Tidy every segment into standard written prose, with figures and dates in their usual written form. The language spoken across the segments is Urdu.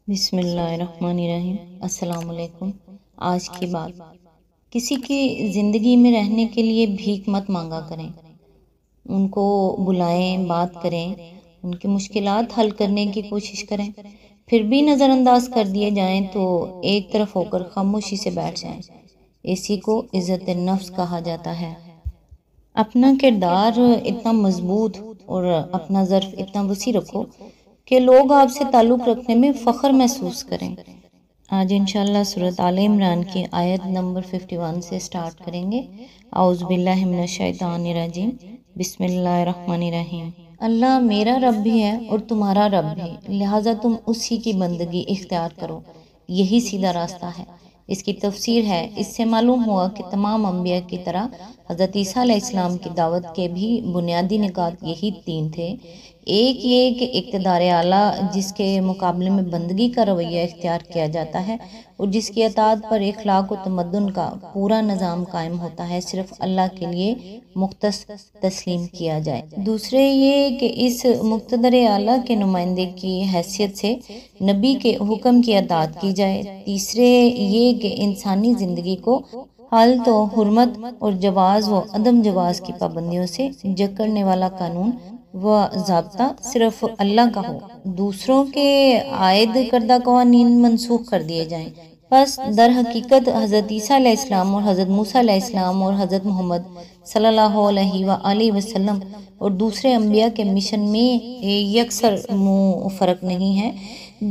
بسم اللہ الرحمن الرحیم۔ السلام علیکم۔ آج کی بات، کسی کی زندگی میں رہنے کے لیے بھیک مت مانگا کریں، ان کو بلائیں، بات کریں، ان کی مشکلات حل کرنے کی کوشش کریں، پھر بھی نظر انداز کر دیے جائیں تو ایک طرف ہو کر خاموشی سے بیٹھ جائیں۔ اسی کو عزت نفس کہا جاتا ہے۔ اپنا کردار اتنا مضبوط اور اپنا ظرف اتنا وسیع رکھو کہ لوگ آپ سے تعلق رکھنے میں فخر محسوس کریں۔ آج انشاءاللہ سورۃ آل عمران کی آیت نمبر 51 سے سٹارٹ کریں گے۔ اعوذ باللہ من الشیطان الرجیم، بسم اللہ الرحمن الرحیم۔ اللہ میرا رب بھی ہے اور تمہارا رب بھی، لہٰذا تم اسی کی بندگی اختیار کرو، یہی سیدھا راستہ ہے۔ اس کی تفسیر ہے، اس سے معلوم ہوا کہ تمام انبیاء کی طرح حضرت عیسیٰ علیہ السلام کی دعوت کے بھی بنیادی نکات یہی تین تھے۔ ایک یہ کہ اقتدار اعلیٰ جس کے مقابلے میں بندگی کا رویہ اختیار کیا جاتا ہے اور جس کی اطاعت پر اخلاق و تمدن کا پورا نظام قائم ہوتا ہے، صرف اللہ کے لیے مختص تسلیم کیا جائے۔ دوسرے یہ کہ اس مقتدر اعلیٰ کے نمائندے کی حیثیت سے نبی کے حکم کی اطاعت کی جائے۔ تیسرے یہ کہ انسانی زندگی کو حالت و حرمت اور جواز و عدم جواز کی پابندیوں سے جکڑنے والا قانون و ضابطہ صرف اللہ کا ہو، دوسروں کے عائد کردہ قوانین منسوخ کر دیے جائیں۔ پس در حقیقت حضرت عیسیٰ علیہ السلام اور حضرت موسیٰ علیہ السلام اور حضرت محمد صلی اللہ علیہ وآلہ وسلم اور دوسرے انبیاء کے مشن میں یکسر فرق نہیں ہے۔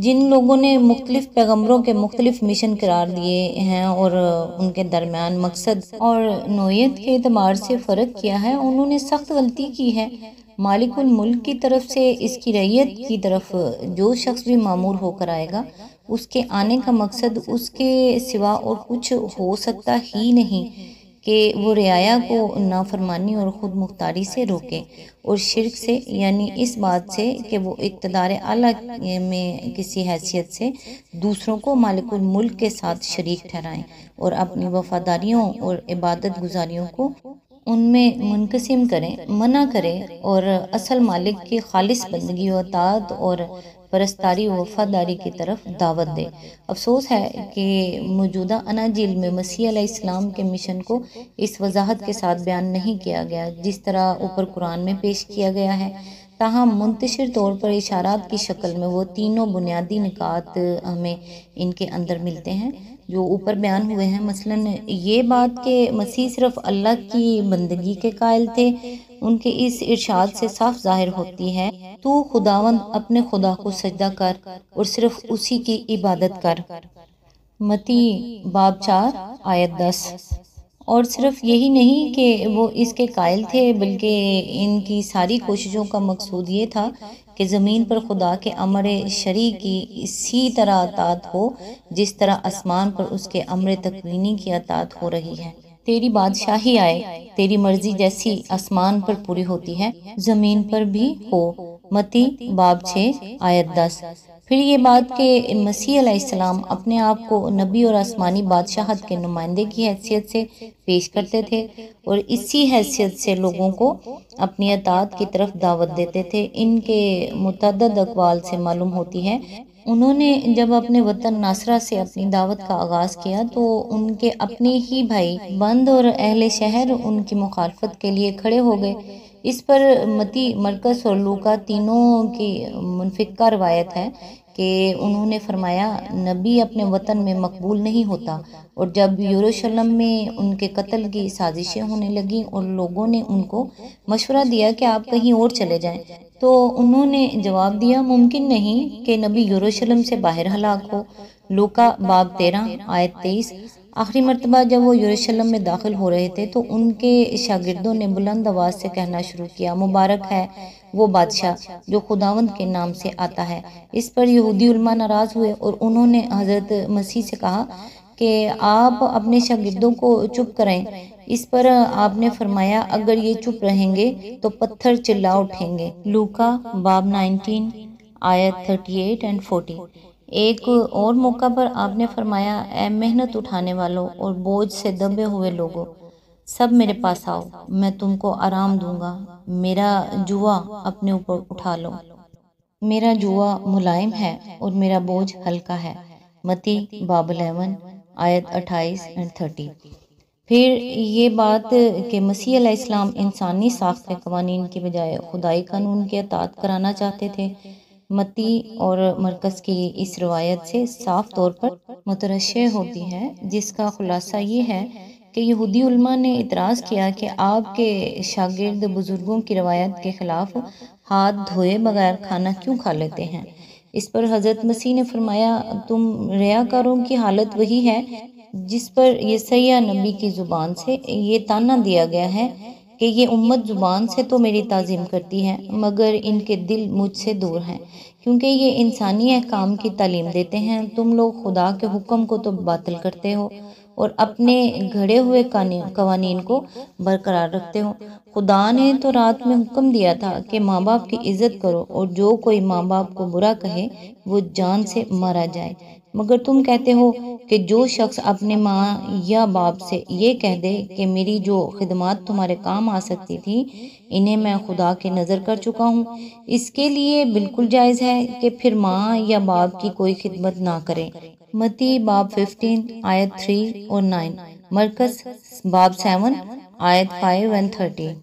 جن لوگوں نے مختلف پیغمبروں کے مختلف مشن قرار دیے ہیں اور ان کے درمیان مقصد اور نوعیت کے اعتبار سے فرق کیا ہے، انہوں نے سخت غلطی کی ہے۔ مالک الملک کی طرف سے اس کی رعیت کی طرف جو شخص بھی مامور ہو کر آئے گا، اس کے آنے کا مقصد اس کے سوا اور کچھ ہو سکتا ہی نہیں کہ وہ رعایا کو نافرمانی اور خود مختاری سے روکے اور شرک سے، یعنی اس بات سے کہ وہ اقتدار اعلیٰ میں کسی حیثیت سے دوسروں کو مالک الملک کے ساتھ شریک ٹھہرائیں اور اپنی وفاداریوں اور عبادت گزاریوں کو ان میں منقسم کریں، منع کریں اور اصل مالک کی خالص بندگی و اطاعت اور پرستاری و وفاداری کی طرف دعوت دے۔ افسوس ہے کہ موجودہ اناجیل میں مسیح علیہ السلام کے مشن کو اس وضاحت کے ساتھ بیان نہیں کیا گیا جس طرح اوپر قرآن میں پیش کیا گیا ہے، تاہم منتشر طور پر اشارات کی شکل میں وہ تینوں بنیادی نکات ہمیں ان کے اندر ملتے ہیں جو اوپر بیان ہوئے ہیں۔ مثلاً یہ بات کہ مسیح صرف اللہ کی بندگی کے قائل تھے، ان کے اس ارشاد سے صاف ظاہر ہوتی ہے، تو خداوند اپنے خدا کو سجدہ کر اور صرف اسی کی عبادت کر، متی باب 4 آیت 10۔ اور صرف یہی نہیں کہ وہ اس کے قائل تھے، بلکہ ان کی ساری کوششوں کا مقصود یہ تھا کہ زمین پر خدا کے امر شرعی کی اسی طرح اطاعت ہو جس طرح آسمان پر اس کے امر تکوینی کی اطاعت ہو رہی ہے۔ تیری بادشاہی آئے، تیری مرضی جیسی آسمان پر پوری ہوتی ہے، زمین پر بھی ہو، متی باب 6 آیت 10۔ پھر یہ بات کہ مسیح علیہ السلام اپنے آپ کو نبی اور آسمانی بادشاہت کے نمائندے کی حیثیت سے پیش کرتے تھے اور اسی حیثیت سے لوگوں کو اپنی اطاعت کی طرف دعوت دیتے تھے، ان کے متعدد اقوال سے معلوم ہوتی ہے۔ انہوں نے جب اپنے وطن ناصرہ سے اپنی دعوت کا آغاز کیا تو ان کے اپنے ہی بھائی بند اور اہل شہر ان کی مخالفت کے لیے کھڑے ہو گئے۔ اس پر متی، مرکز اور لوکا تینوں کی منفقہ روایت ہے کہ انہوں نے فرمایا، نبی اپنے وطن میں مقبول نہیں ہوتا، اور جب یروشلم میں ان کے قتل کی سازشیں ہونے لگیں اور لوگوں نے ان کو مشورہ دیا کہ آپ کہیں اور چلے جائیں، تو انہوں نے جواب دیا، ممکن نہیں کہ نبی یروشلم سے باہر ہلاک ہو، لوکا باب 13 آیت 23۔ آخری مرتبہ جب وہ یروشلم میں داخل ہو رہے تھے تو ان کے شاگردوں نے بلند آواز سے کہنا شروع کیا، مبارک ہے وہ بادشاہ جو خداوند کے نام سے آتا ہے۔ اس پر یہودی علماء ناراض ہوئے اور انہوں نے حضرت مسیح سے کہا کہ آپ اپنے شاگردوں کو چپ کریں۔ اس پر آپ نے فرمایا، اگر یہ چپ رہیں گے تو پتھر چلا اٹھیں گے، لوکا باب 19 آیت 38 اور 40۔ ایک اور موقع پر آپ نے فرمایا، اے محنت اٹھانے والوں اور بوجھ سے دبے ہوئے لوگوں، سب میرے پاس آؤ، میں تم کو آرام دوں گا، میرا جوا اپنے اوپر اٹھا لو۔ میرا جوا ملائم ہے اور میرا بوجھ ہلکا ہے۔ متی باب 11 آیت 28 اور 30۔ پھر یہ بات کہ مسیح علیہ السلام انسانی ساخت کے قوانین کی بجائے خدائی قانون کی اطاعت کرانا چاہتے تھے۔ متی اور مرکز کی اس روایت سے صاف طور پر مترشح ہوتی ہے، جس کا خلاصہ یہ ہے کہ یہودی علماء نے اعتراض کیا کہ آپ کے شاگرد بزرگوں کی روایت کے خلاف ہاتھ دھوئے بغیر کھانا کیوں کھا لیتے ہیں۔ اس پر حضرت مسیح نے فرمایا، تم ریاکاروں کی حالت وہی ہے جس پر یسیع نبی کی زبان سے یہ تانا دیا گیا ہے کہ یہ امت زبان سے تو میری تعظیم کرتی ہے مگر ان کے دل مجھ سے دور ہیں، کیونکہ یہ انسانی احکام کی تعلیم دیتے ہیں۔ تم لوگ خدا کے حکم کو تو باطل کرتے ہو اور اپنے گھڑے ہوئے قوانین کو برقرار رکھتے ہو۔ خدا نے تو رات میں حکم دیا تھا کہ ماں باپ کی عزت کرو اور جو کوئی ماں باپ کو برا کہے وہ جان سے مارا جائے، مگر تم کہتے ہو کہ جو شخص اپنے ماں یا باپ سے یہ کہہ دے کہ میری جو خدمات تمہارے کام آ سکتی تھی انہیں میں خدا کی نظر کر چکا ہوں، اس کے لیے بالکل جائز ہے کہ پھر ماں یا باپ کی کوئی خدمت نہ کرے۔ متی باب 15 آیت 3 اور 9، مرکز باب 7 آیت 5 اور 30۔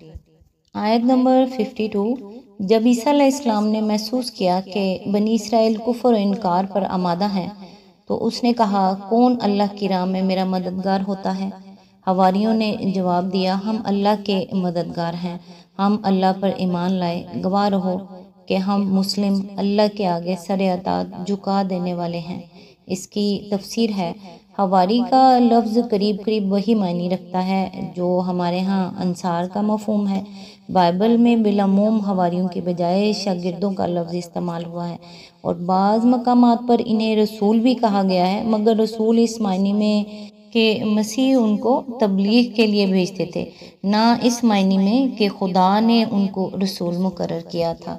آیت نمبر 52۔ جب عیسیٰ علیہ السلام نے محسوس کیا کہ بنی اسرائیل کفر و انکار پر آمادہ ہیں تو اس نے کہا، کون اللہ کی راہ میں میرا مددگار ہوتا ہے؟ حواریوں نے جواب دیا، ہم اللہ کے مددگار ہیں، ہم اللہ پر ایمان لائے، گواہ رہو کہ ہم مسلم اللہ کے آگے سر اطاعت جھکا دینے والے ہیں۔ اس کی تفسیر ہے، حواری کا لفظ قریب قریب وہی معنی رکھتا ہے جو ہمارے ہاں انصار کا مفہوم ہے۔ بائبل میں بالعموم حواریوں کے بجائے شاگردوں کا لفظ استعمال ہوا ہے اور بعض مقامات پر انہیں رسول بھی کہا گیا ہے، مگر رسول اس معنی میں کہ مسیح ان کو تبلیغ کے لیے بھیجتے تھے، نہ اس معنی میں کہ خدا نے ان کو رسول مقرر کیا تھا۔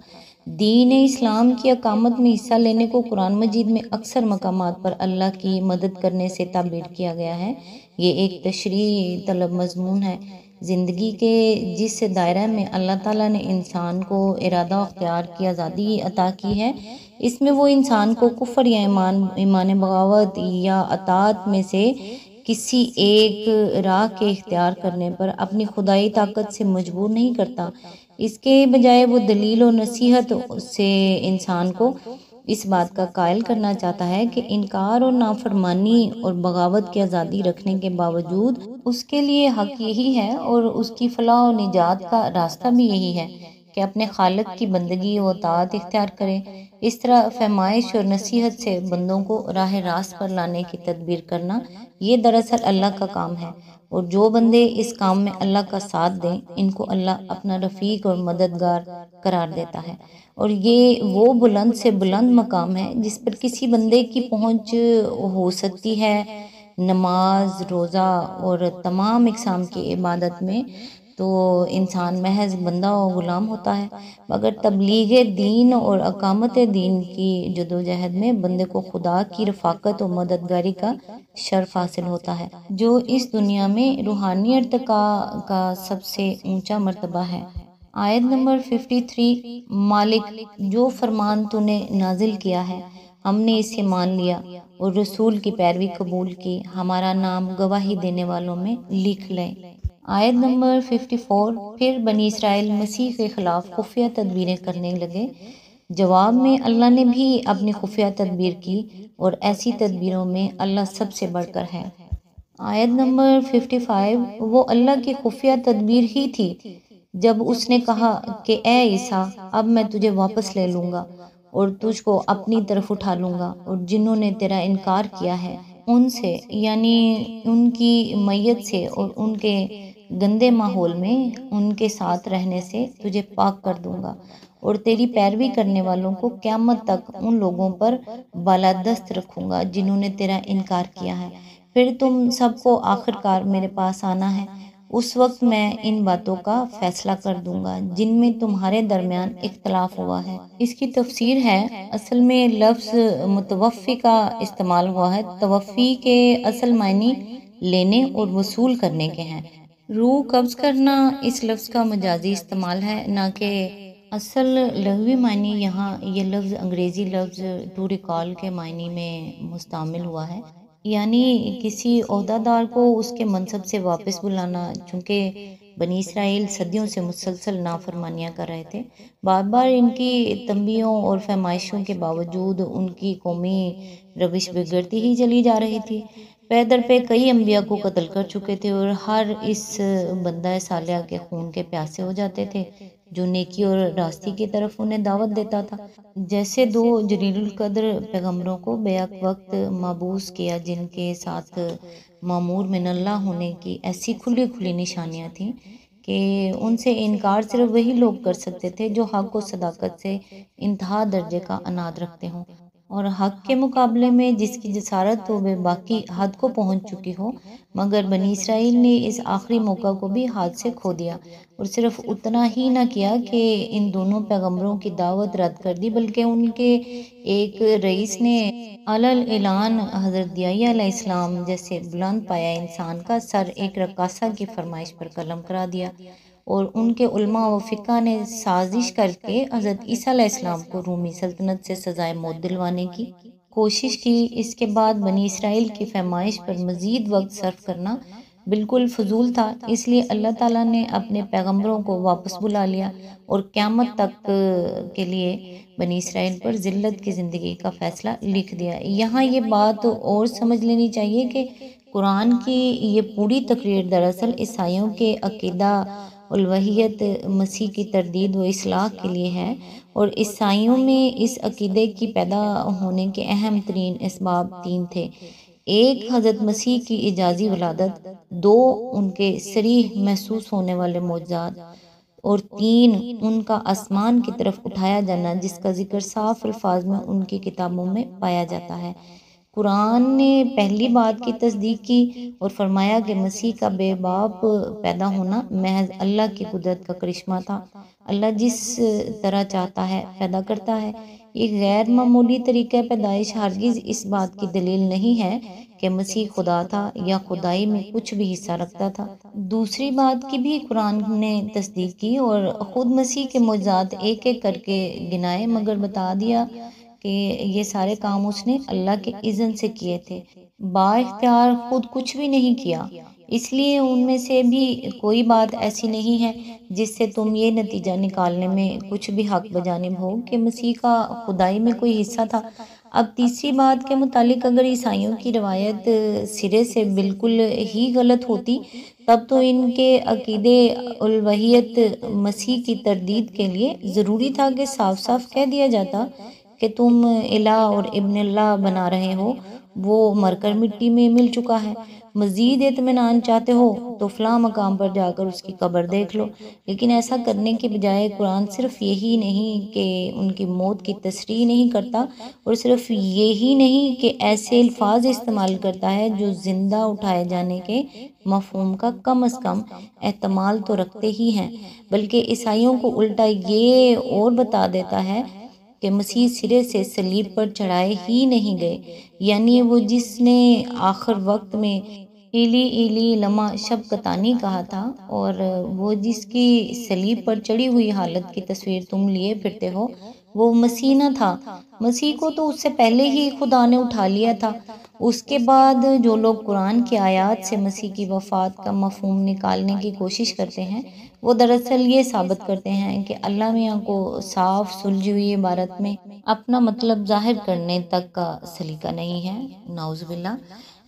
دین اسلام کی اقامت میں حصہ لینے کو قرآن مجید میں اکثر مقامات پر اللہ کی مدد کرنے سے تعبیر کیا گیا ہے۔ یہ ایک تشریح طلب مضمون ہے۔ زندگی کے جس دائرہ میں اللہ تعالیٰ نے انسان کو ارادہ و اختیار کی آزادی عطا کی ہے، اس میں وہ انسان کو کفر یا ایمان بغاوت یا اطاعت میں سے کسی ایک راہ کے اختیار کرنے پر اپنی خدائی طاقت سے مجبور نہیں کرتا، اس کے بجائے وہ دلیل و نصیحت سے انسان کو اس بات کا قائل کرنا چاہتا ہے کہ انکار اور نافرمانی اور بغاوت کی آزادی رکھنے کے باوجود اس کے لیے حق یہی ہے اور اس کی فلاح و نجات کا راستہ بھی یہی ہے کہ اپنے خالق کی بندگی و اطاعت اختیار کرے۔ اس طرح فہمائش اور نصیحت سے بندوں کو راہ راست پر لانے کی تدبیر کرنا، یہ دراصل اللہ کا کام ہے، اور جو بندے اس کام میں اللہ کا ساتھ دیں ان کو اللہ اپنا رفیق اور مددگار قرار دیتا ہے، اور یہ وہ بلند سے بلند مقام ہے جس پر کسی بندے کی پہنچ ہو سکتی ہے۔ نماز، روزہ اور تمام اقسام کی عبادت میں تو انسان محض بندہ و غلام ہوتا ہے، مگر تبلیغ دین اور اقامت دین کی جدوجہد میں بندے کو خدا کی رفاقت و مددگاری کا شرف حاصل ہوتا ہے، جو اس دنیا میں روحانی ارتقاء کا سب سے اونچا مرتبہ ہے۔ آیت نمبر 53۔ مالک، جو فرمان تو نے نازل کیا ہے ہم نے اسے مان لیا اور رسول کی پیروی قبول کی، ہمارا نام گواہی دینے والوں میں لکھ لیں۔ آیت نمبر 54۔ پھر بنی اسرائیل مسیح کے خلاف خفیہ تدبیریں کرنے لگے۔ جواب میں اللہ نے بھی اپنی خفیہ تدبیر کی اور ایسی تدبیروں میں اللہ سب سے بڑھ کر ہے۔ آیت نمبر 55۔ وہ اللہ کی خفیہ تدبیر ہی تھی جب اس نے کہا کہ اے عیسیٰ، اب میں تجھے واپس لے لوں گا اور تجھ کو اپنی طرف اٹھا لوں گا، اور جنہوں نے تیرا انکار کیا ہے ان سے، یعنی ان کی میت سے اور ان کے گندے ماحول میں ان کے ساتھ رہنے سے تجھے پاک کر دوں گا، اور تیری پیروی کرنے والوں کو قیامت تک ان لوگوں پر بالادست رکھوں گا جنہوں نے تیرا انکار کیا ہے۔ پھر تم سب کو آخرکار میرے پاس آنا ہے، اس وقت میں ان باتوں کا فیصلہ کر دوں گا جن میں تمہارے درمیان اختلاف ہوا ہے۔ اس کی تفسیر ہے، اصل میں لفظ متوفی کا استعمال ہوا ہے۔ توفی کے اصل معنی لینے اور وصول کرنے کے ہیں۔ روح قبض کرنا اس لفظ کا مجازی استعمال ہے، نہ کہ اصل لغوی معنی یہاں یہ لفظ انگریزی لفظ ٹو ریکال کے معنی میں مستعمل ہوا ہے، یعنی کسی عہدہ دار کو اس کے منصب سے واپس بلانا، چونکہ بنی اسرائیل صدیوں سے مسلسل نافرمانیاں کر رہے تھے۔ بار بار ان کی تنبیہوں اور فہمائشوں کے باوجود ان کی قومی روش بگڑتی ہی چلی جا رہی تھی۔ پے در پہ کئی انبیاء کو قتل کر چکے تھے اور ہر اس بندہ صالحہ کے خون کے پیاسے ہو جاتے تھے جو نیکی اور راستی کی طرف انہیں دعوت دیتا تھا۔ جیسے دو جلیل القدر پیغمبروں کو بیک وقت مبعوث کیا، جن کے ساتھ مامور من اللہ ہونے کی ایسی کھلی کھلی نشانیاں تھیں کہ ان سے انکار صرف وہی لوگ کر سکتے تھے جو حق و صداقت سے انتہا درجے کا عناد رکھتے ہوں، اور حق کے مقابلے میں جس کی جسارت تو بے باقی حد کو پہنچ چکی ہو۔ مگر بنی اسرائیل نے اس آخری موقع کو بھی ہاتھ سے کھو دیا، اور صرف اتنا ہی نہ کیا کہ ان دونوں پیغمبروں کی دعوت رد کر دی، بلکہ ان کے ایک رئیس نے علل اعلان حضرت یحییٰ علیہ السلام جیسے بلند پایہ انسان کا سر ایک رقاصہ کی فرمائش پر قلم کرا دیا، اور ان کے علماء و فقہ نے سازش کر کے حضرت عیسیٰ علیہ السلام کو رومی سلطنت سے سزائے موت دلوانے کی کوشش کی۔ اس کے بعد بنی اسرائیل کی فرمائش پر مزید وقت صرف کرنا بالکل فضول تھا، اس لیے اللہ تعالیٰ نے اپنے پیغمبروں کو واپس بلا لیا اور قیامت تک کے لیے بنی اسرائیل پر ذلت کی زندگی کا فیصلہ لکھ دیا۔ یہاں یہ بات اور سمجھ لینی چاہیے کہ قرآن کی یہ پوری تقریر دراصل عیسائیوں کے عقیدہ الوہیت، مسیح کی تردید و اصلاح کے لیے ہے، اور عیسائیوں میں اس عقیدے کی پیدا ہونے کے اہم ترین اسباب تین تھے: ایک، حضرت مسیح کی اعجازی ولادت، دو، ان کے صریح محسوس ہونے والے معجزات، اور تین، ان کا آسمان کی طرف اٹھایا جانا جس کا ذکر صاف الفاظ میں ان کی کتابوں میں پایا جاتا ہے۔ قرآن نے پہلی بات کی تصدیق کی اور فرمایا کہ مسیح کا بے باپ پیدا ہونا محض اللہ کی قدرت کا کرشمہ تھا۔ اللہ جس طرح چاہتا ہے پیدا کرتا ہے۔ یہ غیر معمولی طریقہ پیدائش ہرگز اس بات کی دلیل نہیں ہے کہ مسیح خدا تھا یا خدائی میں کچھ بھی حصہ رکھتا تھا۔ دوسری بات کی بھی قرآن نے تصدیق کی اور خود مسیح کے معجزات ایک ایک کر کے گنائے، مگر بتا دیا کہ یہ سارے کام اس نے اللہ کے اذن سے کیے تھے، با اختیار خود کچھ بھی نہیں کیا۔ اس لیے ان میں سے بھی کوئی بات ایسی نہیں ہے جس سے تم یہ نتیجہ نکالنے میں کچھ بھی حق بجانب ہو کہ مسیح کا خدائی میں کوئی حصہ تھا۔ اب تیسری بات کے متعلق اگر عیسائیوں کی روایت سرے سے بالکل ہی غلط ہوتی، تب تو ان کے عقیدے الوہیت، مسیح کی تردید کے لیے ضروری تھا کہ صاف صاف کہہ دیا جاتا کہ تم الہ اور ابن اللہ بنا رہے ہو، وہ مر کر مٹی میں مل چکا ہے۔ مزید اطمینان چاہتے ہو تو فلاں مقام پر جا کر اس کی قبر دیکھ لو۔ لیکن ایسا کرنے کے بجائے قرآن صرف یہی نہیں کہ ان کی موت کی تصریح نہیں کرتا، اور صرف یہی نہیں کہ ایسے الفاظ استعمال کرتا ہے جو زندہ اٹھائے جانے کے مفہوم کا کم از کم احتمال تو رکھتے ہی ہیں، بلکہ عیسائیوں کو الٹا یہ اور بتا دیتا ہے کہ مسیح سرے سے صلیب پر چڑھائے ہی نہیں گئے، یعنی وہ جس نے آخر وقت میں ایلی ایلی لما شبقتانی کہا تھا، اور وہ جس کی صلیب پر چڑھی ہوئی حالت کی تصویر تم لیے پھرتے ہو، وہ مسیح نہ تھا۔ مسیح کو تو اس سے پہلے ہی خدا نے اٹھا لیا تھا۔ اس کے بعد جو لوگ قرآن کی آیات سے مسیح کی وفات کا مفہوم نکالنے کی کوشش کرتے ہیں، وہ دراصل یہ ثابت کرتے ہیں کہ اللہ میاں کو صاف سلجھی ہوئی عبارت میں اپنا مطلب ظاہر کرنے تک کا سلیقہ نہیں ہے۔ نعوذ باللہ۔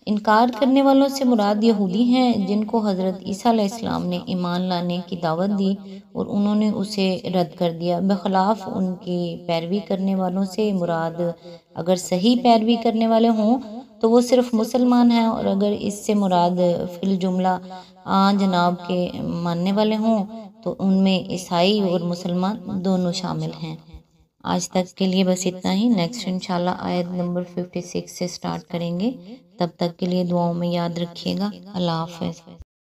انکار کرنے والوں سے مراد یہودی ہیں جن کو حضرت عیسیٰ علیہ السلام نے ایمان لانے کی دعوت دی اور انہوں نے اسے رد کر دیا۔ بخلاف ان کی پیروی کرنے والوں سے مراد اگر صحیح پیروی کرنے والے ہوں تو وہ صرف مسلمان ہیں، اور اگر اس سے مراد فی الجملہ جناب کے ماننے والے ہوں تو ان میں عیسائی اور مسلمان دونوں شامل ہیں۔ آج تک کے لیے بس اتنا ہی۔ نیکسٹ انشاءاللہ آیت نمبر 56 سے سٹارٹ کریں گے۔ تب تک کے لیے دعاؤں میں یاد رکھیے گا۔ اللہ حافظ۔